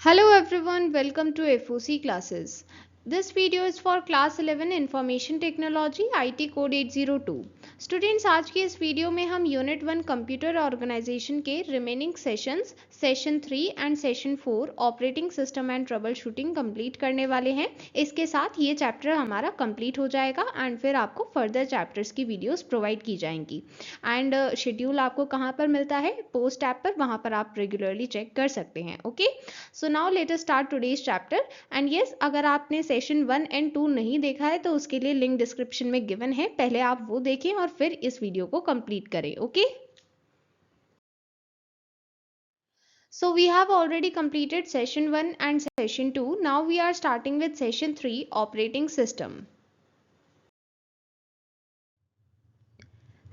Hello everyone, welcome to FOC classes. This video is for class 11 Information Technology IT code 802. Students, आज के इस video में हम unit 1 computer organisation के remaining sessions session 3 and session 4 operating system and trouble shooting complete करने वाले हैं। इसके साथ ये चैप्टर हमारा कंप्लीट हो जाएगा एंड फिर आपको फर्दर चैप्टर्स की वीडियोस प्रोवाइड की जाएंगी। एंड शेड्यूल आपको कहाँ पर मिलता है? पोस्ट ऐप पर, वहाँ पर आप रेगुलरली चेक कर सकते हैं। Okay, so now let us start today's chapter. And yes, अगर आपने सेशन 1 एंड 2 नहीं देखा है तो उसके लिए लिंक डिस्क्रिप्शन में गिवन है, पहले आप वो देखें और फिर इस वीडियो को कंप्लीट करें। Okay, so we have already completed session 1 and session 2. Now we are starting with session 3 operating system.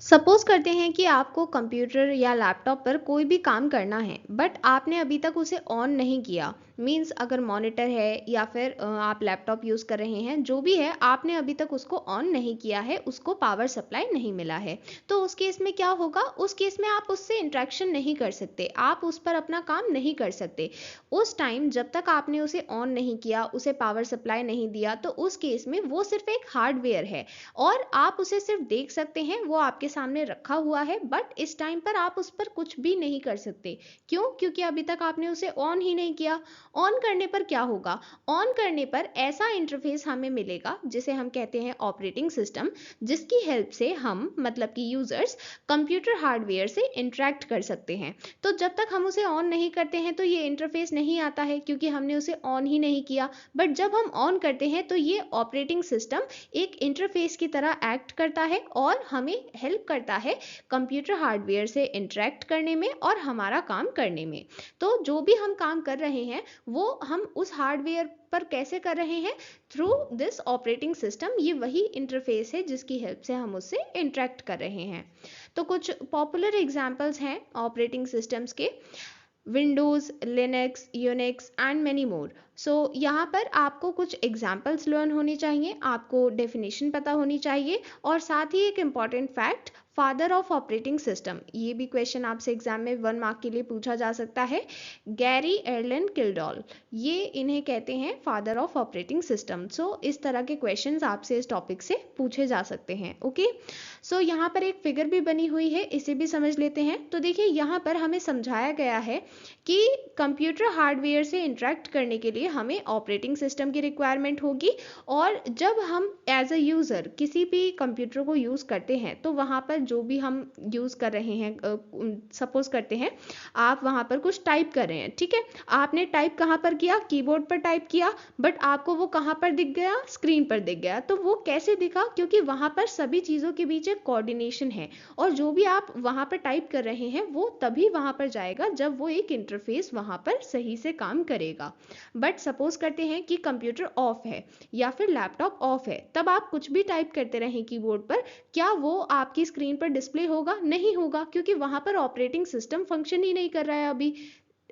Suppose करते हैं कि आपको कंप्यूटर या लैपटॉप पर कोई भी काम करना है बट आपने अभी तक उसे ऑन नहीं किया। मीन्स अगर मॉनिटर है या फिर आप लैपटॉप यूज़ कर रहे हैं, जो भी है, आपने अभी तक उसको ऑन नहीं किया है, उसको पावर सप्लाई नहीं मिला है, तो उस केस में क्या होगा? उस केस में आप उससे इंट्रैक्शन नहीं कर सकते, आप उस पर अपना काम नहीं कर सकते। उस टाइम जब तक आपने उसे ऑन नहीं किया, उसे पावर सप्लाई नहीं दिया, तो उस केस में वो सिर्फ एक हार्डवेयर है और आप उसे सिर्फ देख सकते हैं, वो आपके सामने रखा हुआ है, बट इस टाइम पर आप उस पर कुछ भी नहीं कर सकते। क्यों? क्योंकि अभी तक आपने उसे ऑन ही नहीं किया। ऑन करने पर क्या होगा? ऑन करने पर ऐसा इंटरफेस हमें मिलेगा जिसे हम कहते हैं ऑपरेटिंग सिस्टम, जिसकी हेल्प से हम, मतलब कि यूजर्स, कंप्यूटर हार्डवेयर से इंटरेक्ट कर सकते हैं। तो जब तक हम उसे ऑन नहीं करते हैं तो ये इंटरफेस नहीं आता है, क्योंकि हमने उसे ऑन ही नहीं किया। बट जब हम ऑन करते हैं तो ये ऑपरेटिंग सिस्टम एक इंटरफेस की तरह एक्ट करता है और हमें हेल्प करता है कंप्यूटर हार्डवेयर से इंटरेक्ट करने में और हमारा काम करने में। तो जो भी हम काम कर रहे हैं वो हम उस हार्डवेयर पर कैसे कर रहे हैं? Through this operating system. ये वही इंटरफेस है जिसकी हेल्प से हम उससे इंटरेक्ट कर रहे हैं। तो कुछ पॉपुलर एग्जांपल्स हैं ऑपरेटिंग सिस्टम्स के: Windows, Linux, Unix and many more. So यहाँ पर आपको कुछ एग्जाम्पल्स लर्न होने चाहिए, आपको डेफिनेशन पता होनी चाहिए, और साथ ही एक important fact, father of operating system. ये भी क्वेश्चन आपसे एग्जाम में 1 मार्क के लिए पूछा जा सकता है। गैरी एर्लन किल्डॉल, ये इन्हें कहते हैं फादर ऑफ ऑपरेटिंग सिस्टम। सो इस तरह के क्वेश्चंस आपसे इस टॉपिक से पूछे जा सकते हैं। ओके, सो यहाँ पर एक फिगर भी बनी हुई है, इसे भी समझ लेते हैं। तो देखिए, यहाँ पर हमें समझाया गया है कि कंप्यूटर हार्डवेयर से इंटरेक्ट करने के लिए हमें ऑपरेटिंग सिस्टम की रिक्वायरमेंट होगी, और जब हम एज अ यूज़र किसी भी कंप्यूटर को यूज़ करते हैं तो वहाँ पर जो भी हम यूज़ कर रहे हैं, सपोज करते हैं आप वहाँ पर कुछ टाइप कर रहे हैं, ठीक है, आपने टाइप कहाँ पर किया? कीबोर्ड पर टाइप किया, बट आपको वो कहाँ पर दिख गया? स्क्रीन पर दिख गया। तो वो कैसे दिखा? क्योंकि वहाँ पर सभी चीज़ों के बीच एक कोऑर्डिनेशन है, और जो भी आप वहाँ पर टाइप कर रहे हैं वो तभी वहाँ पर जाएगा जब वो एक इंटरफेस वहाँ पर सही से काम करेगा। बट सपोज करते हैं कि कंप्यूटर ऑफ है या फिर लैपटॉप ऑफ है, तब आप कुछ भी टाइप करते रहें कीबोर्ड पर, क्या वो आपकी स्क्रीन पर डिस्प्ले होगा? नहीं होगा, क्योंकि वहाँ पर ऑपरेटिंग सिस्टम फंक्शन ही नहीं कर रहा है अभी।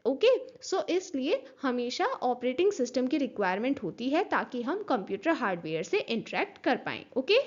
ओके, सो इसलिए हमेशा ऑपरेटिंग सिस्टम की रिक्वायरमेंट होती है ताकि हम कंप्यूटर हार्डवेयर से इंटरेक्ट कर पाएं। Okay,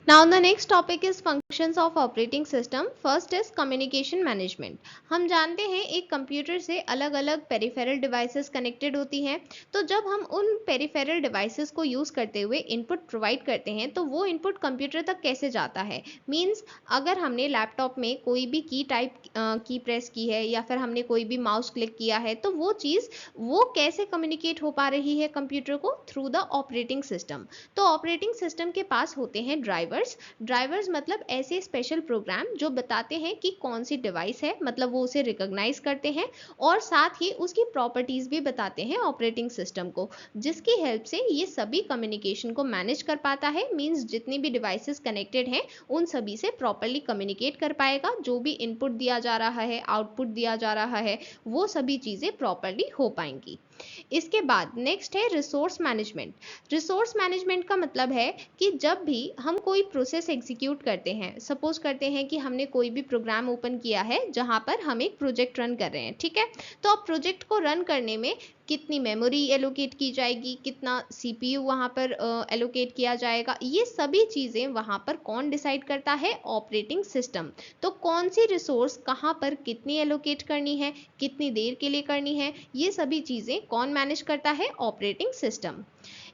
now the next topic is functions of operating system. First is communication management. हम जानते हैं एक कंप्यूटर से अलग अलग पेरिफेरल डिवाइसेस कनेक्टेड होती हैं। तो जब हम उन पेरिफेरल डिवाइसेस को यूज़ करते हुए इनपुट प्रोवाइड करते हैं तो वो इनपुट कंप्यूटर तक कैसे जाता है? मीन्स अगर हमने लैपटॉप में कोई भी की प्रेस की है या फिर हमने कोई भी माउस क्लिक किया है, तो वो चीज़ वो कैसे कम्युनिकेट हो पा रही है कंप्यूटर को? Through the operating system. तो ऑपरेटिंग सिस्टम के पास होते हैं ड्राइवर्स मतलब ऐसे स्पेशल प्रोग्राम जो बताते हैं कि कौन सी डिवाइस है, मतलब वो उसे रिकॉग्नाइज करते हैं, और साथ ही उसकी प्रॉपर्टीज भी बताते हैं ऑपरेटिंग सिस्टम को, जिसकी हेल्प से ये सभी कम्युनिकेशन को मैनेज कर पाता है। मींस जितनी भी डिवाइसेस कनेक्टेड हैं उन सभी से प्रॉपरली कम्युनिकेट कर पाएगा, जो भी इनपुट दिया जा रहा है, आउटपुट दिया जा रहा है, वो सभी चीज़ें प्रॉपरली हो पाएंगी। इसके बाद नेक्स्ट है रिसोर्स मैनेजमेंट। रिसोर्स मैनेजमेंट का मतलब है कि जब भी हम कोई प्रोसेस एग्जीक्यूट करते हैं, सपोज करते हैं कि हमने कोई भी प्रोग्राम ओपन किया है जहां पर हम एक प्रोजेक्ट रन कर रहे हैं, ठीक है, तो अब प्रोजेक्ट को रन करने में कितनी मेमोरी एलोकेट की जाएगी, कितना सीपीयू वहाँ पर एलोकेट किया जाएगा, ये सभी चीज़ें वहाँ पर कौन डिसाइड करता है? Operating system. तो कौन सी रिसोर्स कहाँ पर कितनी एलोकेट करनी है, कितनी देर के लिए करनी है, ये सभी चीज़ें कौन मैनेज करता है? Operating system.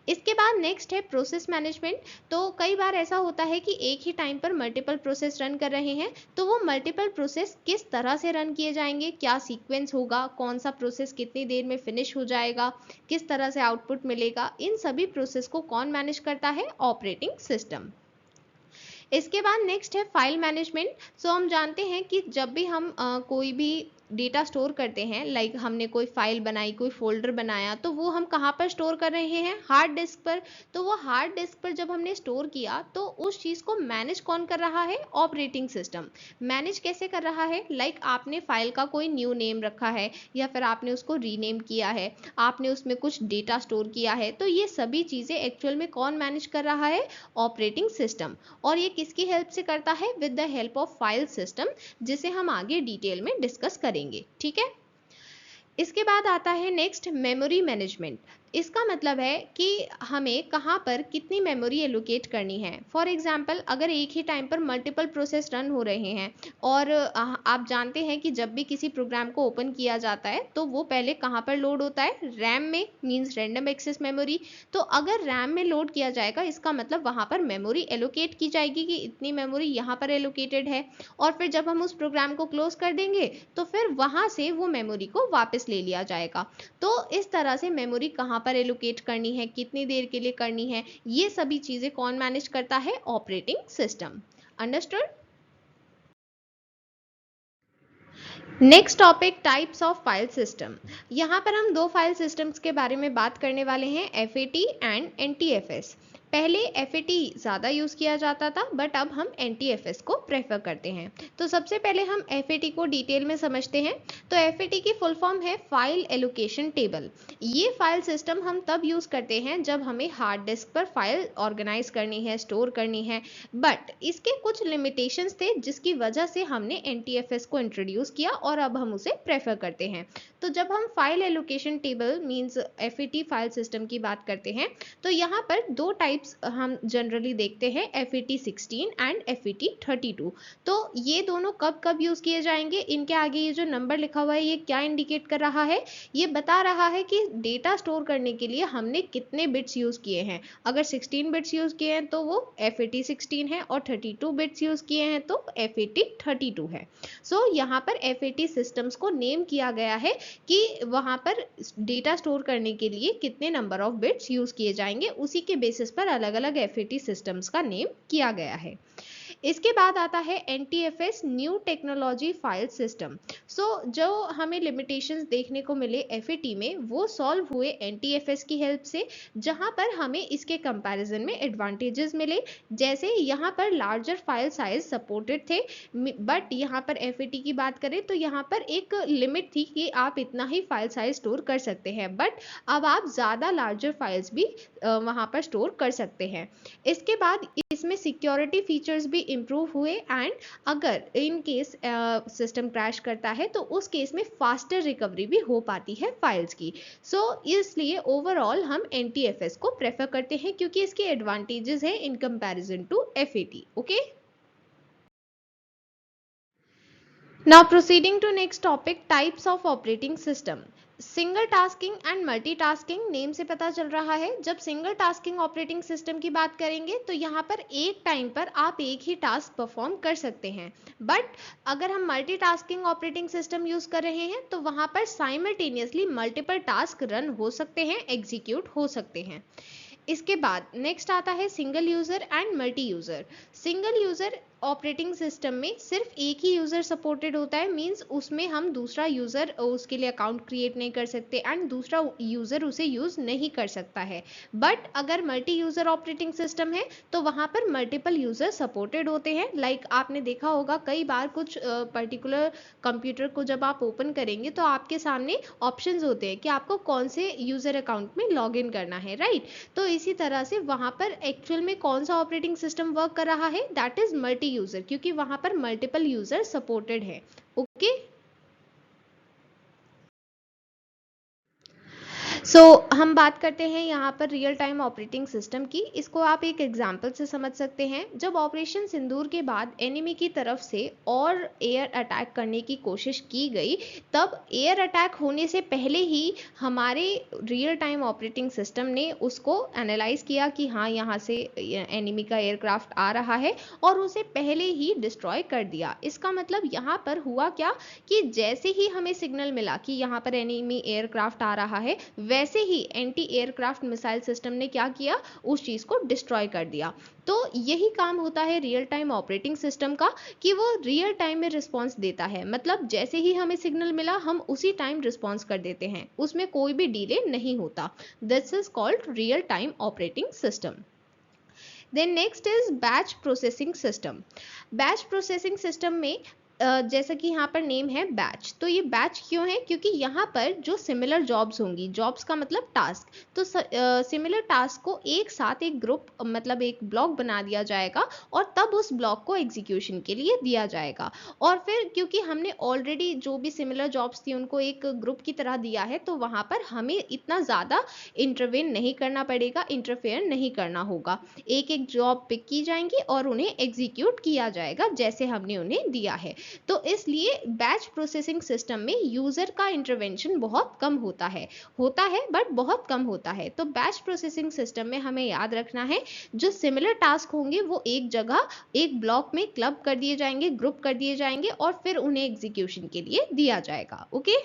इसके बाद नेक्स्ट है प्रोसेस मैनेजमेंट। तो कई बार ऐसा होता है कि एक ही टाइम पर मल्टीपल प्रोसेस रन कर रहे हैं, तो वो मल्टीपल प्रोसेस किस तरह से रन किए जाएंगे, क्या सीक्वेंस होगा, कौन सा प्रोसेस कितनी देर में फिनिश हो जाएगा, किस तरह से आउटपुट मिलेगा, इन सभी प्रोसेस को कौन मैनेज करता है? Operating system. इसके बाद नेक्स्ट है फाइल मैनेजमेंट। सो हम जानते हैं कि जब भी हम कोई भी डेटा स्टोर करते हैं, लाइक हमने कोई फाइल बनाई, कोई फोल्डर बनाया, तो वो हम कहाँ पर स्टोर कर रहे हैं? हार्ड डिस्क पर। तो वो हार्ड डिस्क पर जब हमने स्टोर किया, तो उस चीज़ को मैनेज कौन कर रहा है? Operating system. मैनेज कैसे कर रहा है? लाइक आपने फाइल का कोई न्यू नेम रखा है, या फिर आपने उसको रीनेम किया है, आपने उसमें कुछ डेटा स्टोर किया है, तो ये सभी चीज़ें एक्चुअल में कौन मैनेज कर रहा है? Operating system. और ये किसकी हेल्प से करता है? With the help of file system, जिसे हम आगे डिटेल में डिस्कस करेंगे। ठीक है। इसके बाद आता है नेक्स्ट मेमोरी मैनेजमेंट। इसका मतलब है कि हमें कहाँ पर कितनी मेमोरी एलोकेट करनी है। फॉर एग्जांपल, अगर एक ही टाइम पर मल्टीपल प्रोसेस रन हो रहे हैं, और आप जानते हैं कि जब भी किसी प्रोग्राम को ओपन किया जाता है, तो वो पहले कहाँ पर लोड होता है? रैम में, मींस रैंडम एक्सेस मेमोरी। तो अगर रैम में लोड किया जाएगा, इसका मतलब वहाँ पर मेमोरी एलोकेट की जाएगी कि इतनी मेमोरी यहाँ पर एलोकेटेड है, और फिर जब हम उस प्रोग्राम को क्लोज कर देंगे, तो फिर वहाँ से वो मेमोरी को वापस ले लिया जाएगा। तो इस तरह से मेमोरी कहाँ पर एलोकेट करनी है, कितनी देर के लिए करनी है, ये सभी चीजें कौन मैनेज करता है? Operating system. Understood? Next topic, types of file system. यहाँ पर हम दो फाइल सिस्टम्स के बारे में बात करने वाले हैं, FAT एंड NTFS। पहले FAT ज़्यादा यूज़ किया जाता था, बट अब हम NTFS को प्रेफर करते हैं। तो सबसे पहले हम FAT को डिटेल में समझते हैं। तो FAT की फुल फॉर्म है फाइल एलोकेशन टेबल। ये फाइल सिस्टम हम तब यूज़ करते हैं जब हमें हार्ड डिस्क पर फाइल ऑर्गेनाइज करनी है, स्टोर करनी है, बट इसके कुछ लिमिटेशंस थे, जिसकी वजह से हमने NTFS को इंट्रोड्यूस किया और अब हम उसे प्रेफर करते हैं। तो जब हम file allocation table means FAT file system की बात करते हैं, तो यहाँ पर दो टाइप्स हम जनरली देखते हैं, FAT16 एंड FAT32। तो ये दोनों कब कब यूज किए जाएंगे? इनके आगे ये जो नंबर लिखा हुआ है, ये क्या इंडिकेट कर रहा है? ये बता रहा है कि डेटा स्टोर करने के लिए हमने कितने बिट्स यूज किए हैं। अगर 16 बिट्स यूज किए हैं तो वो FAT16 है, और 32 बिट्स यूज किए हैं तो FAT32 है। सो यहाँ पर FAT सिस्टम्स को नेम किया गया है कि वहाँ पर डेटा स्टोर करने के लिए कितने नंबर ऑफ बिट्स यूज किए जाएंगे, उसी के बेसिस पर अलग अलग FAT सिस्टम्स का नेम किया गया है। इसके बाद आता है NTFS, new technology file system. So जो हमें लिमिटेशंस देखने को मिले FAT में, वो सॉल्व हुए NTFS की हेल्प से, जहां पर हमें इसके कंपैरिजन में एडवांटेजेस मिले। जैसे यहाँ पर लार्जर फाइल साइज सपोर्टेड थे, बट यहाँ पर FAT की बात करें तो यहाँ पर एक लिमिट थी कि आप इतना ही फाइल साइज स्टोर कर सकते हैं, बट अब आप ज़्यादा लार्जर फाइल्स भी वहाँ पर स्टोर कर सकते हैं। इसके बाद इसमें सिक्योरिटी फीचर्स भी इम्प्रूव हुए, एंड अगर इन केस सिस्टम क्रैश करता है, तो उस केस में फास्टर रिकवरी भी हो पाती है फाइल्स की। सो इसलिए ओवरऑल हम NTFS को प्रेफर करते हैं, क्योंकि इसके एडवांटेजेस है in comparison to FAT। Okay, now proceeding to next topic, types of operating system। Single tasking and multitasking, name से पता चल रहा है। जब सिंगल टास्किंग ऑपरेटिंग सिस्टम की बात करेंगे, तो यहाँ पर एक टाइम पर आप एक ही टास्क परफॉर्म कर सकते हैं, बट अगर हम मल्टीटास्किंग ऑपरेटिंग सिस्टम यूज कर रहे हैं, तो वहाँ पर साइमल्टेनियसली मल्टीपल टास्क रन हो सकते हैं, एग्जीक्यूट हो सकते हैं। इसके बाद नेक्स्ट आता है single user and multi user. Single user operating system में सिर्फ एक ही यूजर सपोर्टेड होता है, मींस उसमें हम दूसरा यूजर उसके लिए अकाउंट क्रिएट नहीं कर सकते, एंड दूसरा यूजर उसे यूज नहीं कर सकता है। बट अगर मल्टी यूजर ऑपरेटिंग सिस्टम है, तो वहां पर मल्टीपल यूजर सपोर्टेड होते हैं। लाइक आपने देखा होगा कई बार कुछ पर्टिकुलर कंप्यूटर को जब आप ओपन करेंगे, तो आपके सामने ऑप्शंस होते हैं कि आपको कौन से यूजर अकाउंट में लॉग इन करना है, राइट? तो इसी तरह से वहां पर एक्चुअल में कौन सा ऑपरेटिंग सिस्टम वर्क कर रहा है? दैट इज मल्टी यूजर, क्योंकि वहां पर मल्टीपल यूजर सपोर्टेड है। ओके, सो हम बात करते हैं यहाँ पर रियल टाइम ऑपरेटिंग सिस्टम की। इसको आप एक एग्जाम्पल से समझ सकते हैं। जब ऑपरेशन सिंदूर के बाद एनिमी की तरफ से और एयर अटैक करने की कोशिश की गई, तब एयर अटैक होने से पहले ही हमारे रियल टाइम ऑपरेटिंग सिस्टम ने उसको एनालाइज किया कि हाँ, यहाँ से एनिमी का एयरक्राफ्ट आ रहा है, और उसे पहले ही डिस्ट्रॉय कर दिया। इसका मतलब यहाँ पर हुआ क्या कि जैसे ही हमें सिग्नल मिला कि यहाँ पर एनिमी एयरक्राफ्ट आ रहा है, वैसे ही एंटी एयरक्राफ्ट मिसाइल सिस्टम ने क्या किया, उस चीज को डिस्ट्रॉय कर दिया। तो यही काम होता है रियल टाइम ऑपरेटिंग सिस्टम का, कि वो रियल टाइम में रिस्पॉन्स देता है। मतलब जैसे ही हमें सिग्नल मिला, हम उसी टाइम रिस्पॉन्स कर देते हैं, उसमें कोई भी डिले नहीं होता। This is called real time operating system. Then next is batch processing system. बैच प्रोसेसिंग सिस्टम में जैसा कि यहाँ पर नेम है बैच, तो ये बैच क्यों है, क्योंकि यहाँ पर जो सिमिलर जॉब्स होंगी, जॉब्स का मतलब टास्क, तो सिमिलर टास्क को एक साथ एक ग्रुप मतलब एक ब्लॉक बना दिया जाएगा, और तब उस ब्लॉक को एग्जीक्यूशन के लिए दिया जाएगा। और फिर क्योंकि हमने ऑलरेडी जो भी सिमिलर जॉब्स थी उनको एक ग्रुप की तरह दिया है, तो वहाँ पर हमें इतना ज़्यादा इंटरवेन नहीं करना पड़ेगा, इंटरफेयर नहीं करना होगा। एक एक जॉब पिक की जाएंगी और उन्हें एग्जीक्यूट किया जाएगा जैसे हमने उन्हें दिया है। तो इसलिए बैच प्रोसेसिंग सिस्टम में यूजर का इंटरवेंशन बहुत कम होता है बट बहुत कम होता है। तो बैच प्रोसेसिंग सिस्टम में हमें याद रखना है, जो सिमिलर टास्क होंगे वो एक जगह एक ब्लॉक में क्लब कर दिए जाएंगे, ग्रुप कर दिए जाएंगे, और फिर उन्हें एग्जीक्यूशन के लिए दिया जाएगा। Okay,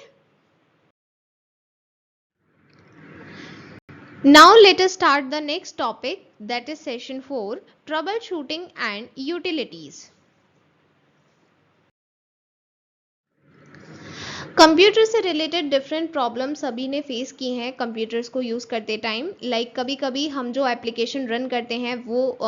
now let us start the next topic, that is session 4, troubleshooting and utilities. Computer से रिलेटेड डिफरेंट प्रॉब्लम सभी ने फेस की हैं कंप्यूटर्स को यूज़ करते टाइम। लाइक कभी कभी हम जो एप्लीकेशन रन करते हैं वो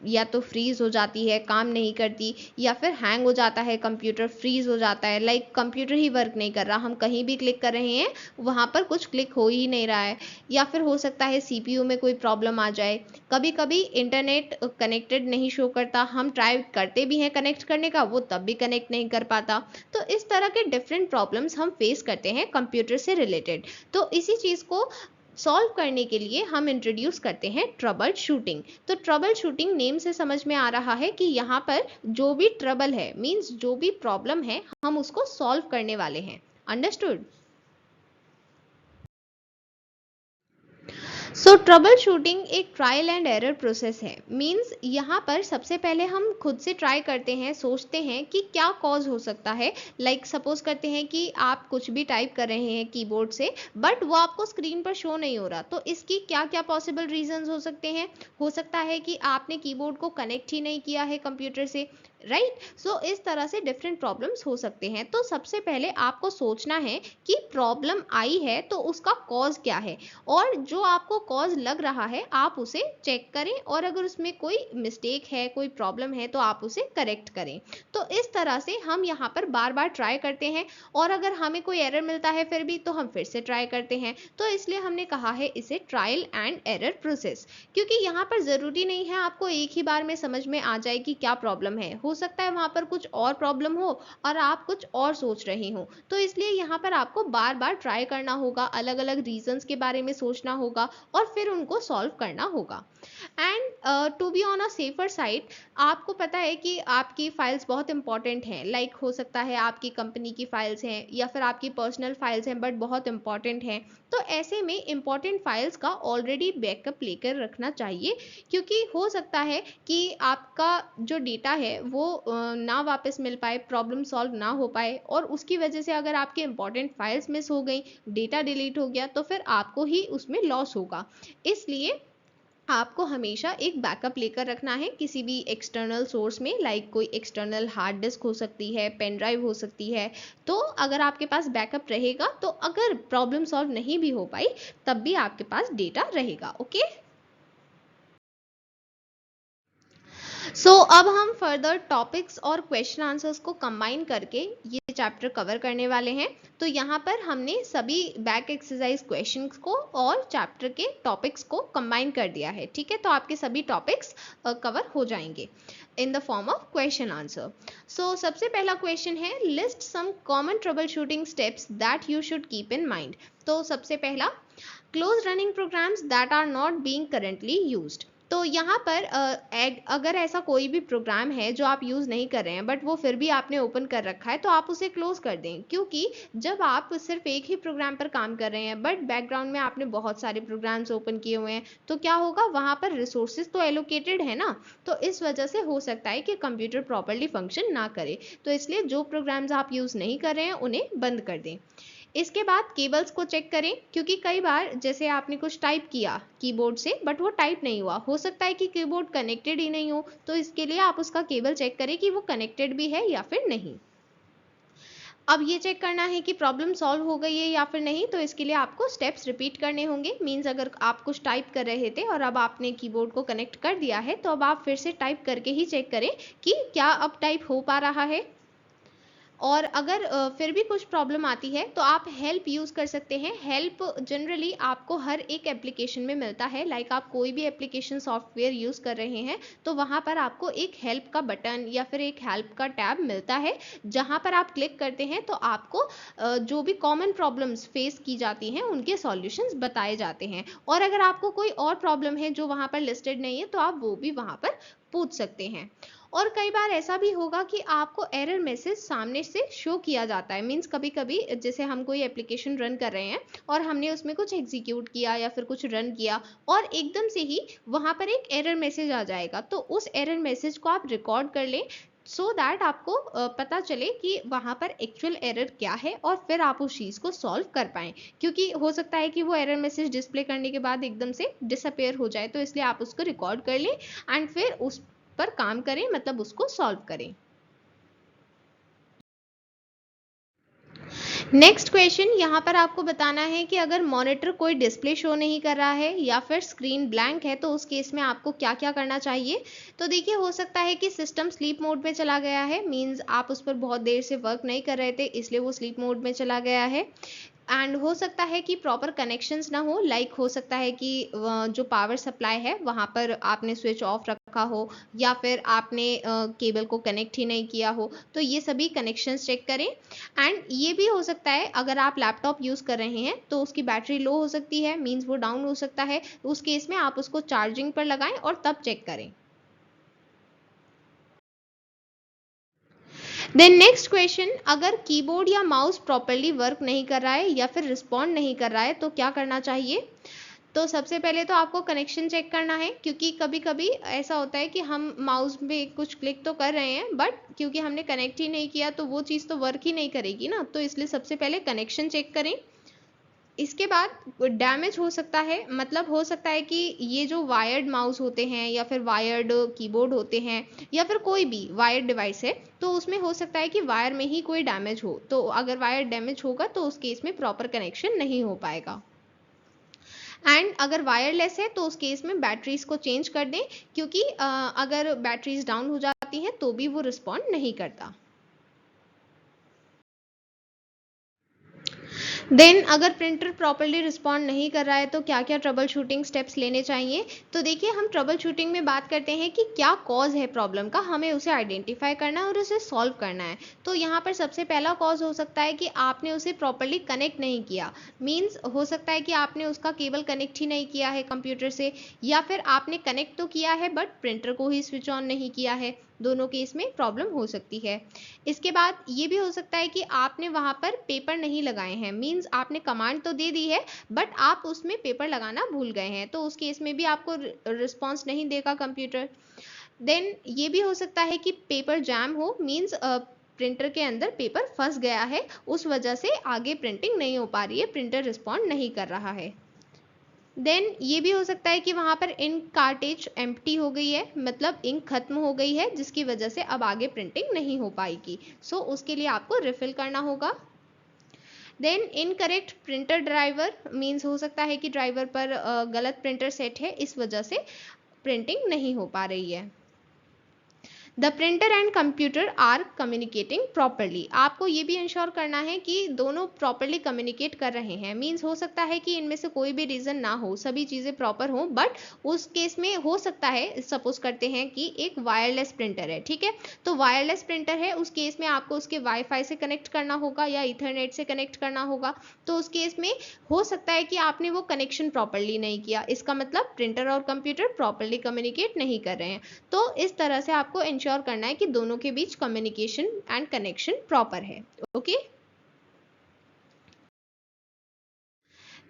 या तो फ्रीज हो जाती है, काम नहीं करती, या फिर हैंग हो जाता है, कंप्यूटर फ्रीज हो जाता है, लाइक कंप्यूटर ही वर्क नहीं कर रहा, हम कहीं भी क्लिक कर रहे हैं वहाँ पर कुछ क्लिक हो ही नहीं रहा है। या फिर हो सकता है सीपीयू में कोई प्रॉब्लम आ जाए, कभी कभी इंटरनेट कनेक्टेड नहीं शो करता, हम ट्राई करते भी हैं कनेक्ट करने का, वो तब भी कनेक्ट नहीं कर पाता। तो इस तरह के डिफरेंट प्रॉब्लम्स हम फेस करते हैं कंप्यूटर से रिलेटेड। तो इसी चीज़ को सॉल्व करने के लिए हम इंट्रोड्यूस करते हैं ट्रबल शूटिंग। तो ट्रबल शूटिंग नेम से समझ में आ रहा है कि यहाँ पर जो भी ट्रबल है, मीन्स जो भी प्रॉब्लम है, हम उसको सॉल्व करने वाले हैं। अंडरस्टूड? सो ट्रबल शूटिंग एक ट्रायल एंड एरर प्रोसेस है। मीन्स यहाँ पर सबसे पहले हम खुद से ट्राई करते हैं, सोचते हैं कि क्या कॉज हो सकता है। लाइक सपोज करते हैं कि आप कुछ भी टाइप कर रहे हैं कीबोर्ड से, बट वो आपको स्क्रीन पर शो नहीं हो रहा, तो इसकी क्या क्या पॉसिबल रीजंस हो सकते हैं। हो सकता है कि आपने कीबोर्ड को कनेक्ट ही नहीं किया है कंप्यूटर से, राइट। सो इस तरह से डिफरेंट प्रॉब्लम्स हो सकते हैं। तो सबसे पहले आपको सोचना है कि प्रॉब्लम आई है तो उसका कॉज क्या है, और जो आपको कॉज लग रहा है आप उसे चेक करें, और अगर उसमें कोई मिस्टेक है, कोई प्रॉब्लम है, तो आप उसे करेक्ट करें। तो इस तरह से हम यहाँ पर बार बार ट्राई करते हैं, और अगर हमें कोई एरर मिलता है फिर भी, तो हम फिर से ट्राई करते हैं। तो इसलिए हमने कहा है इसे ट्रायल एंड एरर प्रोसेस, क्योंकि यहाँ पर ज़रूरी नहीं है आपको एक ही बार में समझ में आ जाए कि क्या प्रॉब्लम है। हो सकता है वहाँ पर कुछ और प्रॉब्लम हो और आप कुछ और सोच रहे हो, तो इसलिए यहाँ पर आपको बार बार ट्राई करना होगा, अलग अलग रीजंस के बारे में सोचना होगा, और फिर उनको सॉल्व करना होगा। And to be on a safer side, आपको पता है कि आपकी फाइल्स बहुत इंपॉर्टेंट हैं। लाइक हो सकता है आपकी कंपनी की फाइल्स हैं या फिर आपकी पर्सनल फाइल्स हैं, बट बहुत इंपॉर्टेंट हैं। तो ऐसे में इंपॉर्टेंट फाइल्स का ऑलरेडी बैकअप लेकर रखना चाहिए, क्योंकि हो सकता है कि आपका जो डेटा है वो ना वापस मिल पाए, प्रॉब्लम सॉल्व ना हो पाए, और उसकी वजह से अगर आपकी इंपॉर्टेंट फाइल्स मिस हो गई, डेटा डिलीट हो गया, तो फिर आपको ही उसमें लॉस होगा। इसलिए आपको हमेशा एक बैकअप लेकर रखना है किसी भी एक्सटर्नल सोर्स में। लाइक कोई एक्सटर्नल हार्ड डिस्क हो सकती है, पेन ड्राइव हो सकती है। तो अगर आपके पास बैकअप रहेगा, तो अगर प्रॉब्लम सॉल्व नहीं भी हो पाई, तब भी आपके पास डेटा रहेगा। ओके, सो अब हम फर्दर टॉपिक्स और क्वेश्चन आंसर्स को कंबाइन करके ये चैप्टर कवर करने वाले हैं। तो यहाँ पर हमने सभी बैक एक्सरसाइज क्वेश्चंस को और चैप्टर के टॉपिक्स को कंबाइन कर दिया है, ठीक है। तो आपके सभी टॉपिक्स कवर हो जाएंगे in the form of question answer. So सबसे पहला क्वेश्चन है, list some common trouble shooting steps that you should keep in mind. तो सबसे पहला, close running programs that are not being currently used. तो यहाँ पर अगर ऐसा कोई भी प्रोग्राम है जो आप यूज़ नहीं कर रहे हैं बट वो फिर भी आपने ओपन कर रखा है, तो आप उसे क्लोज कर दें, क्योंकि जब आप सिर्फ एक ही प्रोग्राम पर काम कर रहे हैं बट बैकग्राउंड में आपने बहुत सारे प्रोग्राम्स ओपन किए हुए हैं, तो क्या होगा, वहाँ पर रिसोर्सेज तो एलोकेटेड है ना, तो इस वजह से हो सकता है कि कंप्यूटर प्रॉपरली फंक्शन ना करे। तो इसलिए जो प्रोग्राम्स आप यूज़ नहीं कर रहे हैं उन्हें बंद कर दें। इसके बाद केबल्स को चेक करें, क्योंकि कई बार जैसे आपने कुछ टाइप किया कीबोर्ड से बट वो टाइप नहीं हुआ, हो सकता है कि कीबोर्ड कनेक्टेड ही नहीं हो, तो इसके लिए आप उसका केबल चेक करें कि वो कनेक्टेड भी है या फिर नहीं। अब ये चेक करना है कि प्रॉब्लम सॉल्व हो गई है या फिर नहीं, तो इसके लिए आपको स्टेप्स रिपीट करने होंगे। मीन्स अगर आप कुछ टाइप कर रहे थे और अब आपने कीबोर्ड को कनेक्ट कर दिया है, तो अब आप फिर से टाइप करके ही चेक करें कि क्या अब टाइप हो पा रहा है। और अगर फिर भी कुछ प्रॉब्लम आती है तो आप हेल्प यूज़ कर सकते हैं। हेल्प जनरली आपको हर एक एप्लीकेशन में मिलता है। लाइक आप कोई भी एप्लीकेशन सॉफ्टवेयर यूज़ कर रहे हैं तो वहाँ पर आपको एक हेल्प का बटन या फिर एक हेल्प का टैब मिलता है, जहाँ पर आप क्लिक करते हैं तो आपको जो भी कॉमन प्रॉब्लम्स फेस की जाती हैं उनके सॉल्यूशंस बताए जाते हैं। और अगर आपको कोई और प्रॉब्लम है जो वहाँ पर लिस्टेड नहीं है, तो आप वो भी वहाँ पर पूछ सकते हैं। और कई बार ऐसा भी होगा कि आपको एरर मैसेज सामने से शो किया जाता है। मीन्स कभी कभी जैसे हम कोई एप्लीकेशन रन कर रहे हैं और हमने उसमें कुछ एग्जीक्यूट किया या फिर कुछ रन किया और एकदम से ही वहाँ पर एक एरर मैसेज आ जाएगा, तो उस एरर मैसेज को आप रिकॉर्ड कर लें सो दैट आपको पता चले कि वहाँ पर एक्चुअल एरर क्या है और फिर आप उस चीज़ को सॉल्व कर पाएँ। क्योंकि हो सकता है कि वो एरर मैसेज डिस्प्ले करने के बाद एकदम से डिसअपेयर हो जाए, तो इसलिए आप उसको रिकॉर्ड कर लें एंड फिर उस पर काम करें, मतलब उसको सॉल्व करें। नेक्स्ट क्वेश्चन, यहाँ पर आपको बताना है कि अगर मॉनिटर कोई डिस्प्ले शो नहीं कर रहा है या फिर स्क्रीन ब्लैंक है, तो उस केस में आपको क्या क्या करना चाहिए। तो देखिए, हो सकता है कि सिस्टम स्लीप मोड में चला गया है, मींस आप उस पर बहुत देर से वर्क नहीं कर रहे थे इसलिए वो स्लीप मोड में चला गया है। एंड हो सकता है कि प्रॉपर कनेक्शंस ना हो, लाइक हो सकता है कि जो पावर सप्लाई है वहाँ पर आपने स्विच ऑफ रखा हो या फिर आपने केबल को कनेक्ट ही नहीं किया हो, तो ये सभी कनेक्शंस चेक करें। एंड ये भी हो सकता है अगर आप लैपटॉप यूज़ कर रहे हैं तो उसकी बैटरी लो हो सकती है, मीन्स वो डाउन हो सकता है, उस केस में आप उसको चार्जिंग पर लगाएं और तब चेक करें। देन नेक्स्ट क्वेश्चन, अगर कीबोर्ड या माउस प्रॉपरली वर्क नहीं कर रहा है या फिर रिस्पॉन्ड नहीं कर रहा है तो क्या करना चाहिए। तो सबसे पहले तो आपको कनेक्शन चेक करना है, क्योंकि कभी कभी ऐसा होता है कि हम माउस में कुछ क्लिक तो कर रहे हैं बट क्योंकि हमने कनेक्ट ही नहीं किया तो वो चीज़ तो वर्क ही नहीं करेगी ना, तो इसलिए सबसे पहले कनेक्शन चेक करें। इसके बाद डैमेज हो सकता है, मतलब हो सकता है कि ये जो वायर्ड माउस होते हैं या फिर वायर्ड कीबोर्ड होते हैं या फिर कोई भी वायर्ड डिवाइस है, तो उसमें हो सकता है कि वायर में ही कोई डैमेज हो, तो अगर वायर डैमेज होगा तो उस केस में प्रॉपर कनेक्शन नहीं हो पाएगा। एंड अगर वायरलेस है तो उस केस में बैटरीज को चेंज कर दें, क्योंकि अगर बैटरीज डाउन हो जाती हैं तो भी वो रिस्पॉन्ड नहीं करता। देन अगर प्रिंटर प्रॉपरली रिस्पॉन्ड नहीं कर रहा है तो क्या क्या ट्रबल शूटिंग स्टेप्स लेने चाहिए। तो देखिए, हम ट्रबल शूटिंग में बात करते हैं कि क्या कॉज है प्रॉब्लम का, हमें उसे आइडेंटिफाई करना है और उसे सॉल्व करना है। तो यहाँ पर सबसे पहला कॉज हो सकता है कि आपने उसे प्रॉपरली कनेक्ट नहीं किया, मीन्स हो सकता है कि आपने उसका केबल कनेक्ट ही नहीं किया है कंप्यूटर से, या फिर आपने कनेक्ट तो किया है बट प्रिंटर को ही स्विच ऑन नहीं किया है, दोनों केस में प्रॉब्लम हो सकती है। इसके बाद ये भी हो सकता है कि आपने वहाँ पर पेपर नहीं लगाए हैं, मीन्स आपने कमांड तो दे दी है बट आप उसमें पेपर लगाना भूल गए हैं, तो उस केस में भी आपको रिस्पॉन्स नहीं देगा कंप्यूटर। देन ये भी हो सकता है कि पेपर जैम हो, मीन्स प्रिंटर के अंदर पेपर फंस गया है, उस वजह से आगे प्रिंटिंग नहीं हो पा रही है, प्रिंटर रिस्पॉन्ड नहीं कर रहा है। देन ये भी हो सकता है कि वहाँ पर इंक कार्टेज एम्प्टी हो गई है, मतलब इंक खत्म हो गई है, जिसकी वजह से अब आगे प्रिंटिंग नहीं हो पाएगी, सो उसके लिए आपको रिफिल करना होगा। Then incorrect printer driver, means हो सकता है कि ड्राइवर पर गलत प्रिंटर सेट है, इस वजह से प्रिंटिंग नहीं हो पा रही है। The printer and computer are communicating properly. आपको ये भी इंश्योर करना है कि दोनों प्रॉपरली कम्युनिकेट कर रहे हैं। मीन्स हो सकता है कि इनमें से कोई भी रीज़न ना हो, सभी चीज़ें प्रॉपर हों, बट उस केस में हो सकता है, सपोज करते हैं कि एक वायरलेस प्रिंटर है, ठीक है, तो वायरलेस प्रिंटर है, उस केस में आपको उसके वाईफाई से कनेक्ट करना होगा या इथरनेट से कनेक्ट करना होगा। तो उस केस में हो सकता है कि आपने वो कनेक्शन प्रॉपरली नहीं किया, इसका मतलब प्रिंटर और कंप्यूटर प्रॉपरली कम्युनिकेट नहीं कर रहे हैं। तो इस तरह से आपको इंश्योर करना है कि दोनों के बीच कम्युनिकेशन एंड कनेक्शन प्रॉपर है। ओके।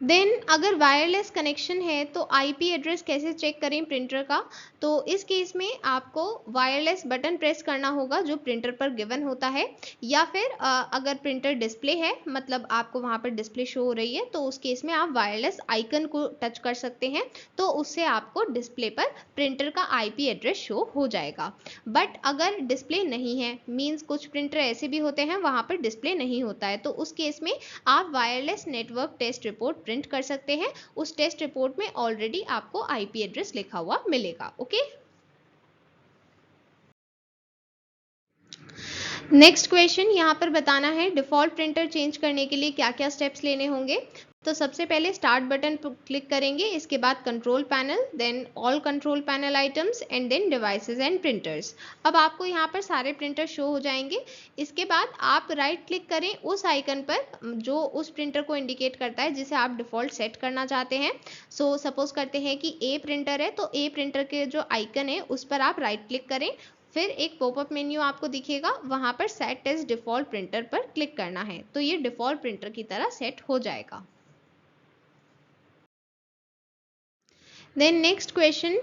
देन अगर वायरलेस कनेक्शन है तो आईपी एड्रेस कैसे चेक करें प्रिंटर का? तो इस केस में आपको वायरलेस बटन प्रेस करना होगा जो प्रिंटर पर गिवन होता है, या फिर अगर प्रिंटर डिस्प्ले है, मतलब आपको वहाँ पर डिस्प्ले शो हो रही है, तो उस केस में आप वायरलेस आइकन को टच कर सकते हैं, तो उससे आपको डिस्प्ले पर प्रिंटर का आईपी एड्रेस शो हो जाएगा। बट अगर डिस्प्ले नहीं है, मीन्स कुछ प्रिंटर ऐसे भी होते हैं वहाँ पर डिस्प्ले नहीं होता है, तो उस केस में आप wireless network test report print कर सकते हैं। उस टेस्ट रिपोर्ट में ऑलरेडी आपको आईपी एड्रेस लिखा हुआ मिलेगा। ओके। नेक्स्ट क्वेश्चन यहाँ पर बताना है डिफ़ॉल्ट प्रिंटर चेंज करने के लिए क्या क्या स्टेप्स लेने होंगे। तो सबसे पहले स्टार्ट बटन पर क्लिक करेंगे, इसके बाद control panel, then all control panel items and then devices and printers. अब आपको यहाँ पर सारे प्रिंटर शो हो जाएंगे। इसके बाद आप राइट क्लिक करें उस आइकन पर जो उस प्रिंटर को इंडिकेट करता है जिसे आप डिफ़ॉल्ट सेट करना चाहते हैं। सो सपोज करते हैं कि ए प्रिंटर है, तो ए प्रिंटर के जो आइकन है उस पर आप राइट क्लिक करें, फिर एक पॉपअप मेन्यू आपको दिखेगा, वहां पर सेट एज डिफॉल्ट प्रिंटर पर क्लिक करना है, तो ये डिफॉल्ट प्रिंटर की तरह सेट हो जाएगा। देन नेक्स्ट क्वेश्चन,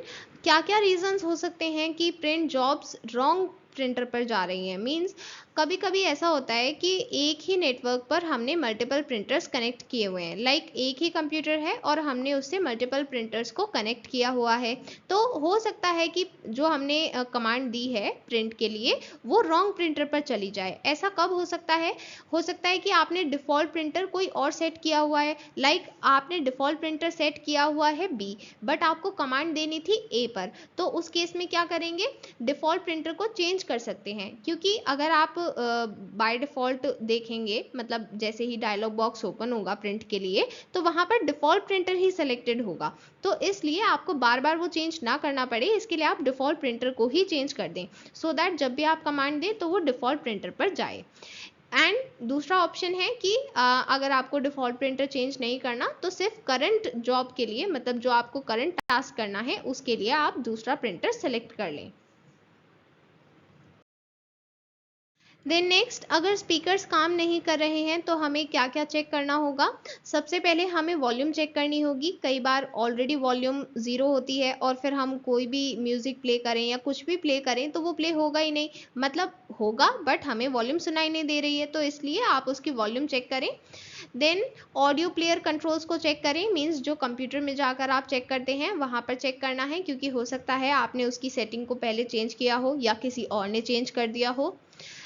क्या क्या रीजंस हो सकते हैं कि प्रिंट जॉब्स रॉन्ग प्रिंटर पर जा रही हैं? मींस कभी कभी ऐसा होता है कि एक ही नेटवर्क पर हमने मल्टीपल प्रिंटर्स कनेक्ट किए हुए हैं, लाइक एक ही कंप्यूटर है और हमने उससे मल्टीपल प्रिंटर्स को कनेक्ट किया हुआ है, तो हो सकता है कि जो हमने कमांड दी है प्रिंट के लिए वो रॉन्ग प्रिंटर पर चली जाए। ऐसा कब हो सकता है? हो सकता है कि आपने डिफ़ॉल्ट प्रिंटर कोई और सेट किया हुआ है, लाइक आपने डिफ़ॉल्ट प्रिंटर सेट किया हुआ है बी, बट आपको कमांड देनी थी ए पर, तो उस केस में क्या करेंगे, डिफ़ॉल्ट प्रिंटर को चेंज कर सकते हैं, क्योंकि अगर आप बाय डिफ़ॉल्ट देखेंगे, मतलब जैसे ही डायलॉग बॉक्स ओपन होगा प्रिंट के लिए, तो वहाँ पर डिफ़ॉल्ट प्रिंटर ही सेलेक्टेड होगा, तो इसलिए आपको बार बार वो चेंज ना करना पड़े, इसके लिए आप डिफ़ॉल्ट प्रिंटर को ही चेंज कर दें, सो दैट जब भी आप कमांड दें तो वो डिफ़ॉल्ट प्रिंटर पर जाए। एंड दूसरा ऑप्शन है कि अगर आपको डिफ़ॉल्ट प्रिंटर चेंज नहीं करना, तो सिर्फ करंट जॉब के लिए, मतलब जो आपको करंट टास्क करना है उसके लिए आप दूसरा प्रिंटर सेलेक्ट कर लें। देन नेक्स्ट, अगर स्पीकर्स काम नहीं कर रहे हैं तो हमें क्या क्या चेक करना होगा? सबसे पहले हमें वॉल्यूम चेक करनी होगी। कई बार ऑलरेडी वॉल्यूम ज़ीरो होती है और फिर हम कोई भी म्यूज़िक प्ले करें या कुछ भी प्ले करें तो वो प्ले होगा ही नहीं, मतलब होगा बट हमें वॉल्यूम सुनाई नहीं दे रही है, तो इसलिए आप उसकी वॉल्यूम चेक करें। देन ऑडियो प्लेयर कंट्रोल्स को चेक करें, मीन्स जो कंप्यूटर में जाकर आप चेक करते हैं वहाँ पर चेक करना है, क्योंकि हो सकता है आपने उसकी सेटिंग को पहले चेंज किया हो या किसी और ने चेंज कर दिया हो।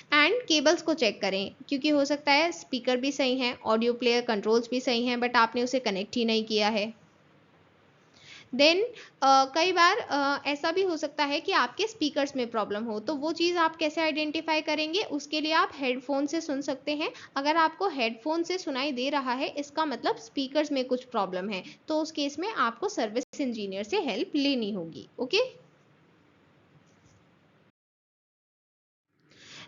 एंड केबल्स को चेक करें, क्योंकि हो सकता है स्पीकर भी सही हैं, ऑडियो प्लेयर कंट्रोल्स भी सही हैं, बट आपने उसे कनेक्ट ही नहीं किया है। देन कई बार ऐसा भी हो सकता है कि आपके स्पीकर्स में प्रॉब्लम हो, तो वो चीज़ आप कैसे आइडेंटिफाई करेंगे? उसके लिए आप हेडफोन से सुन सकते हैं। अगर आपको हेडफोन से सुनाई दे रहा है, इसका मतलब स्पीकर्स में कुछ प्रॉब्लम है, तो उस केस में आपको सर्विस इंजीनियर से हेल्प लेनी होगी। ओके।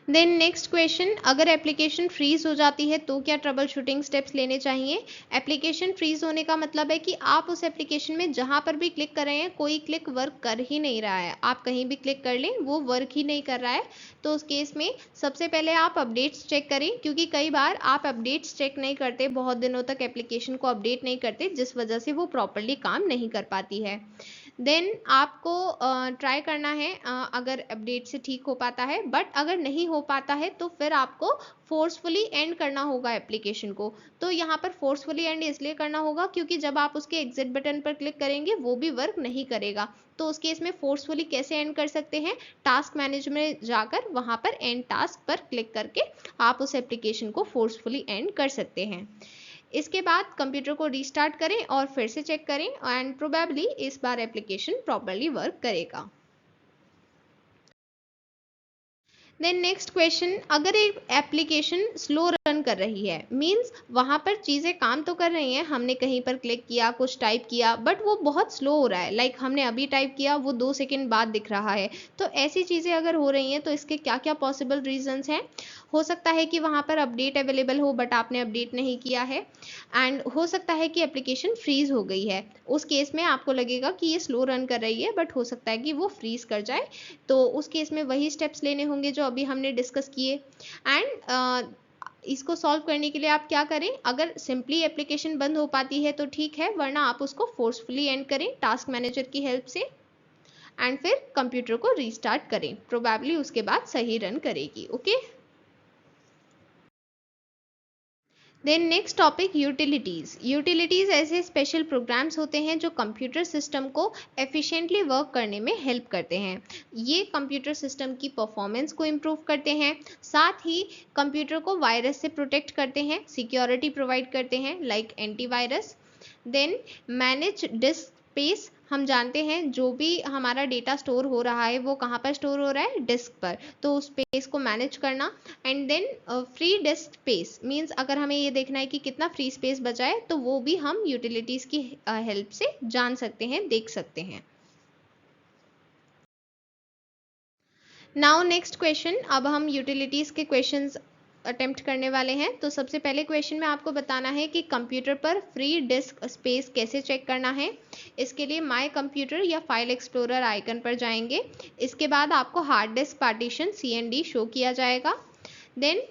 देन नेक्स्ट क्वेश्चन, अगर एप्लीकेशन फ्रीज हो जाती है तो क्या ट्रबल शूटिंग स्टेप्स लेने चाहिए? एप्लीकेशन फ्रीज होने का मतलब है कि आप उस एप्लीकेशन में जहां पर भी क्लिक कर रहे हैं कोई क्लिक वर्क कर ही नहीं रहा है, आप कहीं भी क्लिक कर लें वो वर्क ही नहीं कर रहा है, तो उस केस में सबसे पहले आप अपडेट्स चेक करें, क्योंकि कई बार आप अपडेट्स चेक नहीं करते, बहुत दिनों तक एप्लीकेशन को अपडेट नहीं करते, जिस वजह से वो प्रॉपरली काम नहीं कर पाती है। देन आपको ट्राई करना है, अगर अपडेट से ठीक हो पाता है, बट अगर नहीं हो पाता है तो फिर आपको फोर्सफुली एंड करना होगा एप्लीकेशन को। तो यहाँ पर फोर्सफुली एंड इसलिए करना होगा क्योंकि जब आप उसके एग्जिट बटन पर क्लिक करेंगे वो भी वर्क नहीं करेगा, तो उस केस में फोर्सफुली कैसे एंड कर सकते हैं? टास्क मैनेजर में जाकर वहाँ पर एंड टास्क पर क्लिक करके आप उस एप्लीकेशन को फोर्सफुली एंड कर सकते हैं। इसके बाद कंप्यूटर को रीस्टार्ट करें और फिर से चेक करें, एंड प्रोबेबली इस बार एप्लीकेशन प्रॉपरली वर्क करेगा। देन नेक्स्ट क्वेश्चन, अगर एक एप्लीकेशन स्लो रन कर रही है, मींस वहां पर चीजें काम तो कर रही हैं, हमने कहीं पर क्लिक किया, कुछ टाइप किया, बट वो बहुत स्लो हो रहा है, लाइक हमने अभी टाइप किया, वो 2 सेकंड बाद दिख रहा है। तो ऐसी चीजें अगर हो रही हैं तो इसके क्या क्या पॉसिबल रीजंस हैं? हो सकता है कि वहां पर अपडेट अवेलेबल हो बट आपने अपडेट नहीं किया है, एंड हो सकता है कि एप्लीकेशन फ्रीज हो गई है। उस केस में आपको लगेगा कि ये स्लो रन कर रही है, बट हो सकता है कि वो फ्रीज कर जाए। तो उस केस में वही स्टेप्स लेने होंगे जो अभी हमने डिस्कस किए। एंड इसको सॉल्व करने के लिए आप क्या करें, अगर सिंपली एप्लीकेशन बंद हो पाती है तो ठीक है, वरना आप उसको फोर्सफुली एंड करें टास्क मैनेजर की हेल्प से, एंड फिर कंप्यूटर को रीस्टार्ट करें, प्रोबेबली उसके बाद सही रन करेगी। Okay. Then next topic, utilities. Utilities ऐसे स्पेशल प्रोग्राम्स होते हैं जो कंप्यूटर सिस्टम को एफिशिएंटली वर्क करने में हेल्प करते हैं। ये कंप्यूटर सिस्टम की परफॉर्मेंस को इम्प्रूव करते हैं, साथ ही कंप्यूटर को वायरस से प्रोटेक्ट करते हैं, सिक्योरिटी प्रोवाइड करते हैं like antivirus. Then manage disc space, हम जानते हैं जो भी हमारा डेटा स्टोर हो रहा है वो कहाँ पर स्टोर हो रहा है, डिस्क पर, तो उस स्पेस को मैनेज करना। And then free disk space, means अगर हमें ये देखना है कि कितना फ्री स्पेस बचा है तो वो भी हम यूटिलिटीज़ की हेल्प से जान सकते हैं, देख सकते हैं। नाउ नेक्स्ट क्वेश्चन, अब हम यूटिलिटीज़ के क्वेश्चंस अटेम्प्ट करने वाले हैं। तो सबसे पहले क्वेश्चन में आपको बताना है कि कंप्यूटर पर फ्री डिस्क स्पेस कैसे चेक करना है। इसके लिए माय कंप्यूटर या फाइल एक्सप्लोरर आइकन पर जाएंगे। इसके बाद आपको hard disk partition CND show किया जाएगा। देन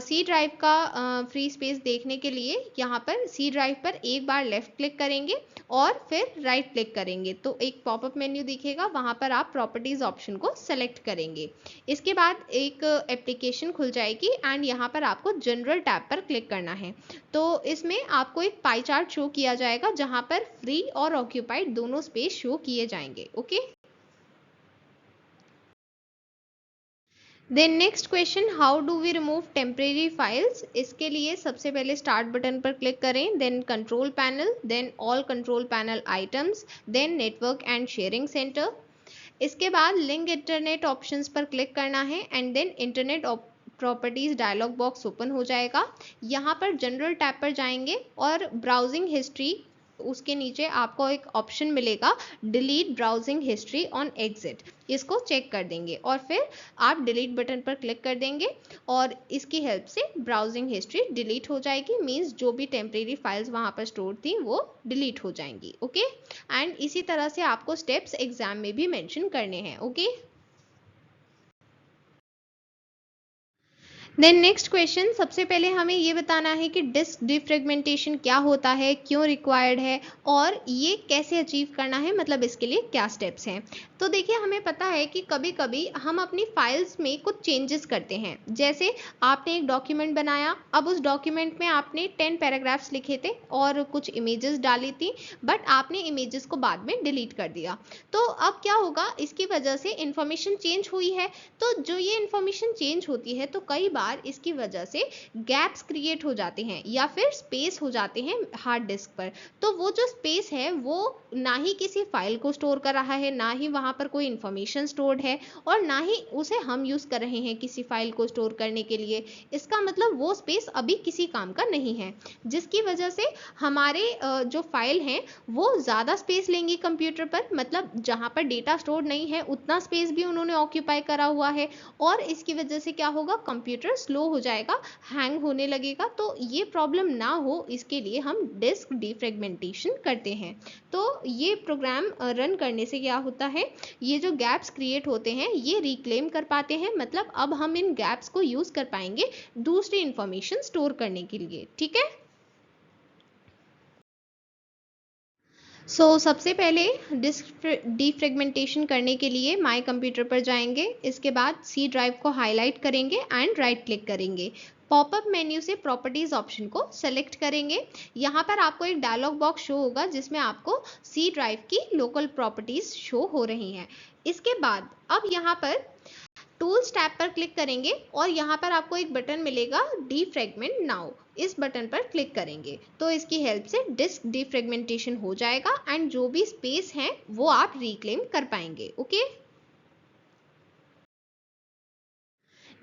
सी ड्राइव का फ्री स्पेस देखने के लिए यहाँ पर सी ड्राइव पर एक बार लेफ्ट क्लिक करेंगे और फिर राइट क्लिक करेंगे तो एक पॉपअप मेन्यू दिखेगा, वहाँ पर आप प्रॉपर्टीज ऑप्शन को सेलेक्ट करेंगे। इसके बाद एक एप्लीकेशन खुल जाएगी एंड यहाँ पर आपको जनरल टैब पर क्लिक करना है। तो इसमें आपको एक पाई चार्ट शो किया जाएगा जहाँ पर फ्री और ऑक्यूपाइड दोनों स्पेस शो किए जाएंगे। Okay. Then next question, how do we remove temporary files. इसके लिए सबसे पहले स्टार्ट बटन पर क्लिक करें, then control panel, then all control panel items, then network and sharing centre. इसके बाद लिंक इंटरनेट ऑप्शंस पर क्लिक करना है and then internet properties dialog box open हो जाएगा। यहाँ पर जनरल टैब पर जाएंगे और ब्राउजिंग हिस्ट्री, उसके नीचे आपको एक ऑप्शन मिलेगा delete browsing history on exit, इसको चेक कर देंगे और फिर आप डिलीट बटन पर क्लिक कर देंगे और इसकी हेल्प से ब्राउजिंग हिस्ट्री डिलीट हो जाएगी, मींस जो भी टेम्परेरी फाइल्स वहाँ पर स्टोर थी वो डिलीट हो जाएंगी। ओके। एंड इसी तरह से आपको स्टेप्स एग्जाम में भी मेंशन करने हैं। ओके। देन नेक्स्ट क्वेश्चन, सबसे पहले हमें ये बताना है कि डिस्क डिफ्रेगमेंटेशन क्या होता है, क्यों रिक्वायर्ड है और ये कैसे अचीव करना है, मतलब इसके लिए क्या स्टेप्स हैं। तो देखिए, हमें पता है कि कभी कभी हम अपनी फाइल्स में कुछ चेंजेस करते हैं। जैसे आपने एक डॉक्यूमेंट बनाया, अब उस डॉक्यूमेंट में आपने 10 पैराग्राफ्स लिखे थे और कुछ इमेजेस डाली थी, बट आपने इमेजेस को बाद में डिलीट कर दिया। तो अब क्या होगा, इसकी वजह से इंफॉर्मेशन चेंज हुई है। तो जो ये इंफॉर्मेशन चेंज होती है तो कई बार इसकी वजह से गैप्स क्रिएट हो जाते हैं या फिर स्पेस हो जाते हैं हार्ड डिस्क पर। तो वो जो स्पेस है वो ना ही किसी फाइल को स्टोर कर रहा है, ना ही वहां पर कोई इंफॉर्मेशन स्टोर्ड है और ना ही उसे हम यूज कर रहे हैं किसी फाइल को स्टोर करने के लिए। इसका मतलब वो स्पेस अभी किसी काम का नहीं है, जिसकी वजह से हमारे जो फाइल हैं वो ज़्यादा स्पेस लेंगी कंप्यूटर पर, मतलब जहाँ पर डेटा स्टोर नहीं है उतना स्पेस भी उन्होंने ऑक्यूपाई करा हुआ है और इसकी वजह से क्या होगा, कंप्यूटर स्लो हो जाएगा, हैंग होने लगेगा। तो ये प्रॉब्लम ना हो इसके लिए हम डिस्क डिफ्रेगमेंटेशन करते हैं। तो ये प्रोग्राम रन करने से क्या होता है, ये जो गैप्स क्रिएट होते हैं ये रिक्लेम कर पाते हैं, मतलब अब हम इन गैप्स को यूज कर पाएंगे दूसरी इंफॉर्मेशन स्टोर करने के लिए। ठीक है। सबसे पहले डिस्क डिफ्रेगमेंटेशन करने के लिए माय कंप्यूटर पर जाएंगे। इसके बाद सी ड्राइव को हाईलाइट करेंगे एंड राइट क्लिक करेंगे। पॉपअप मेन्यू से प्रॉपर्टीज ऑप्शन को सेलेक्ट करेंगे। यहाँ पर आपको एक डायलॉग बॉक्स शो होगा जिसमें आपको सी ड्राइव की लोकल प्रॉपर्टीज शो हो रही हैं। इसके बाद अब यहाँ पर टूल्स टैब पर क्लिक करेंगे और यहाँ पर आपको एक बटन मिलेगा डिफ्रेगमेंट नाउ, इस बटन पर क्लिक करेंगे तो इसकी हेल्प से डिस्क डिफ्रेगमेंटेशन हो जाएगा एंड जो भी स्पेस है वो आप रिक्लेम कर पाएंगे। ओके।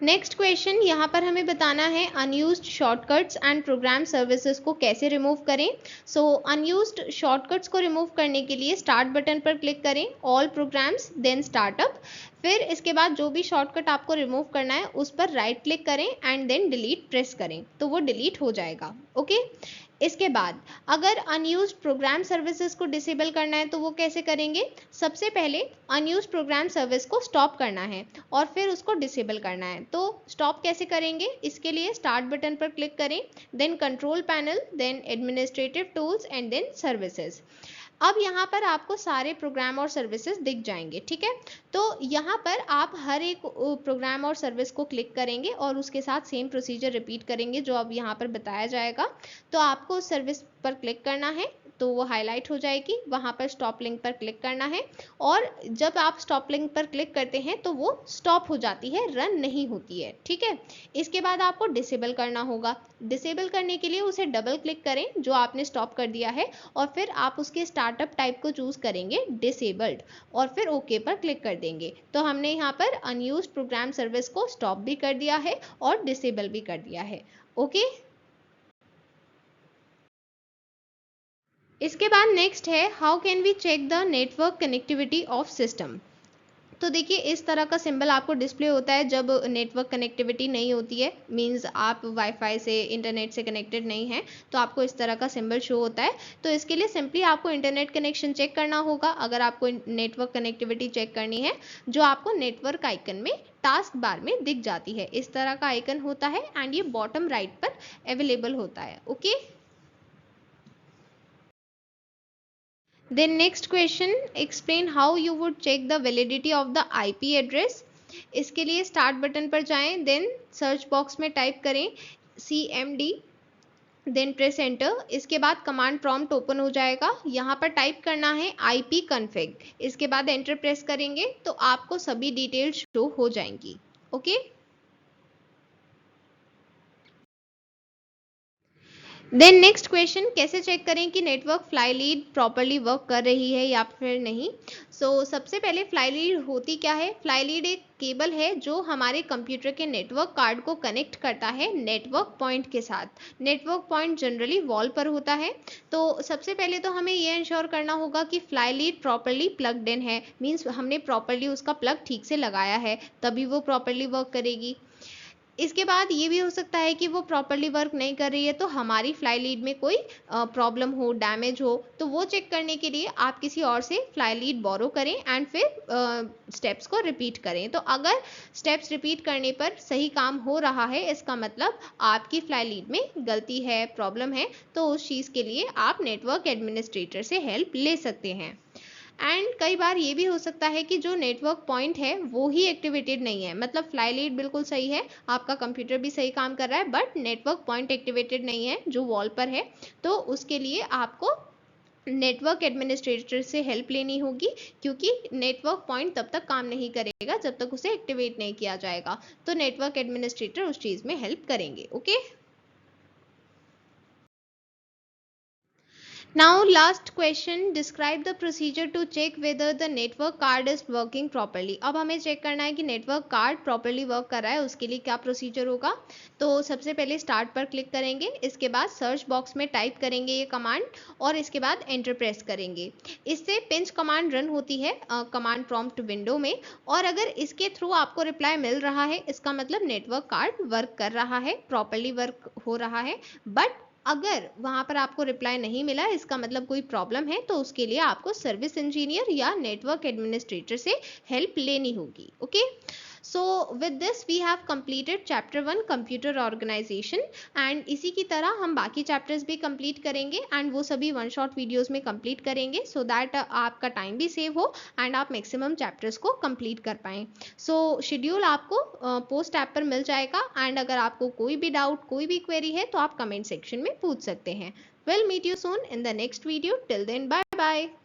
नेक्स्ट क्वेश्चन, यहाँ पर हमें बताना है unused shortcuts and program services को कैसे रिमूव करें। सो अनयूज्ड शॉर्टकट्स को रिमूव करने के लिए स्टार्ट बटन पर क्लिक करें, ऑल प्रोग्राम्स, देन स्टार्टअप। फिर इसके बाद जो भी शॉर्टकट आपको रिमूव करना है उस पर राइट क्लिक करें एंड देन डिलीट प्रेस करें, तो वो डिलीट हो जाएगा। ओके, इसके बाद अगर अनयूज्ड प्रोग्राम सर्विसेज को डिसेबल करना है तो वो कैसे करेंगे। सबसे पहले अनयूज्ड प्रोग्राम सर्विस को स्टॉप करना है और फिर उसको डिसेबल करना है। तो स्टॉप कैसे करेंगे, इसके लिए स्टार्ट बटन पर क्लिक करें, then control panel, then administrative tools and then services. अब यहाँ पर आपको सारे प्रोग्राम और सर्विसेज दिख जाएंगे, ठीक है। तो यहाँ पर आप हर एक प्रोग्राम और सर्विस को क्लिक करेंगे और उसके साथ सेम प्रोसीजर रिपीट करेंगे जो अब यहाँ पर बताया जाएगा। तो आपको उस सर्विस पर क्लिक करना है तो वो हाईलाइट हो जाएगी, वहाँ पर स्टॉप लिंक पर क्लिक करना है और जब आप स्टॉप लिंक पर क्लिक करते हैं तो वो स्टॉप हो जाती है, रन नहीं होती है, ठीक है। इसके बाद आपको डिसेबल करना होगा। डिसेबल करने के लिए उसे डबल क्लिक करें जो आपने स्टॉप कर दिया है और फिर आप उसके स्टार्टअप टाइप को चूज करेंगे डिसेबल्ड और फिर ओके पर क्लिक कर देंगे। तो हमने यहाँ पर अनयूज्ड प्रोग्राम सर्विस को स्टॉप भी कर दिया है और डिसेबल भी कर दिया है। ओके, इसके बाद नेक्स्ट है how can we check the network connectivity of system. तो देखिए इस तरह का सिंबल आपको डिस्प्ले होता है जब नेटवर्क कनेक्टिविटी नहीं होती है, मींस आप वाईफाई से इंटरनेट से कनेक्टेड नहीं हैं, तो आपको इस तरह का सिंबल शो होता है। तो इसके लिए सिंपली आपको इंटरनेट कनेक्शन चेक करना होगा अगर आपको नेटवर्क कनेक्टिविटी चेक करनी है, जो आपको नेटवर्क आइकन में टास्क बार में दिख जाती है। इस तरह का आइकन होता है एंड ये बॉटम राइट पर अवेलेबल होता है। Okay, then next question, explain how you would check the validity of the IP address। इसके लिए स्टार्ट बटन पर जाएं, देन सर्च बॉक्स में टाइप करें CMD, देन प्रेस एंटर। इसके बाद कमांड प्रॉम्प्ट ओपन हो जाएगा, यहाँ पर टाइप करना है IP config। इसके बाद एंटर प्रेस करेंगे तो आपको सभी डिटेल्स शो हो जाएंगी। ओके, देन नेक्स्ट क्वेश्चन, कैसे चेक करें कि network fly lead properly work कर रही है या फिर नहीं। सबसे पहले फ्लाई लीड होती क्या है। फ्लाई लीड एक केबल है जो हमारे कंप्यूटर के नेटवर्क कार्ड को कनेक्ट करता है नेटवर्क पॉइंट के साथ। नेटवर्क पॉइंट जनरली वॉल पर होता है। तो सबसे पहले तो हमें ये इंश्योर करना होगा कि fly lead properly plugged in है, मीन्स हमने प्रॉपरली उसका प्लग ठीक से लगाया है, तभी वो प्रॉपरली वर्क करेगी। इसके बाद ये भी हो सकता है कि वो प्रॉपरली वर्क नहीं कर रही है तो हमारी फ्लाई लीड में कोई प्रॉब्लम हो, डैमेज हो, तो वो चेक करने के लिए आप किसी और से फ्लाई लीड बोरो करें एंड फिर स्टेप्स को रिपीट करें। तो अगर स्टेप्स रिपीट करने पर सही काम हो रहा है, इसका मतलब आपकी फ्लाई लीड में गलती है, प्रॉब्लम है, तो उस चीज़ के लिए आप नेटवर्क एडमिनिस्ट्रेटर से हेल्प ले सकते हैं। एंड कई बार ये भी हो सकता है कि जो नेटवर्क पॉइंट है वो ही एक्टिवेटेड नहीं है, मतलब फ्लाई लीड बिल्कुल सही है, आपका कंप्यूटर भी सही काम कर रहा है, बट नेटवर्क पॉइंट एक्टिवेटेड नहीं है जो वॉल पर है। तो उसके लिए आपको नेटवर्क एडमिनिस्ट्रेटर से हेल्प लेनी होगी, क्योंकि नेटवर्क पॉइंट तब तक काम नहीं करेगा जब तक उसे एक्टिवेट नहीं किया जाएगा। तो नेटवर्क एडमिनिस्ट्रेटर उस चीज़ में हेल्प करेंगे। Okay, now last question, describe the procedure to check whether the network card is working properly। अब हमें चेक करना है कि नेटवर्क कार्ड प्रॉपरली वर्क कर रहा है, उसके लिए क्या प्रोसीजर होगा। तो सबसे पहले स्टार्ट पर क्लिक करेंगे, इसके बाद सर्च बॉक्स में टाइप करेंगे ये कमांड और इसके बाद एंटर प्रेस करेंगे। इससे पिंच कमांड रन होती है कमांड प्रॉम्प्ट विंडो में, और अगर इसके थ्रू आपको रिप्लाई मिल रहा है इसका मतलब नेटवर्क कार्ड वर्क कर रहा है, प्रॉपरली वर्क हो रहा है। बट अगर वहां पर आपको रिप्लाई नहीं मिला, इसका मतलब कोई प्रॉब्लम है, तो उसके लिए आपको सर्विस इंजीनियर या नेटवर्क एडमिनिस्ट्रेटर से हेल्प लेनी होगी। Okay, so with this we have completed chapter 1 computer organisation, and इसी की तरह हम बाकी चैप्टर्स भी कंप्लीट करेंगे एंड वो सभी वन शॉट वीडियोस में कंप्लीट करेंगे, सो दैट आपका टाइम भी सेव हो एंड आप मैक्सिमम चैप्टर्स को कंप्लीट कर पाएँ। सो शेड्यूल आपको पोस्ट ऐप पर मिल जाएगा, एंड अगर आपको कोई भी डाउट, कोई भी क्वेरी है तो आप कमेंट सेक्शन में पूछ सकते हैं। We'll meet you soon in the next video. Till then, bye bye.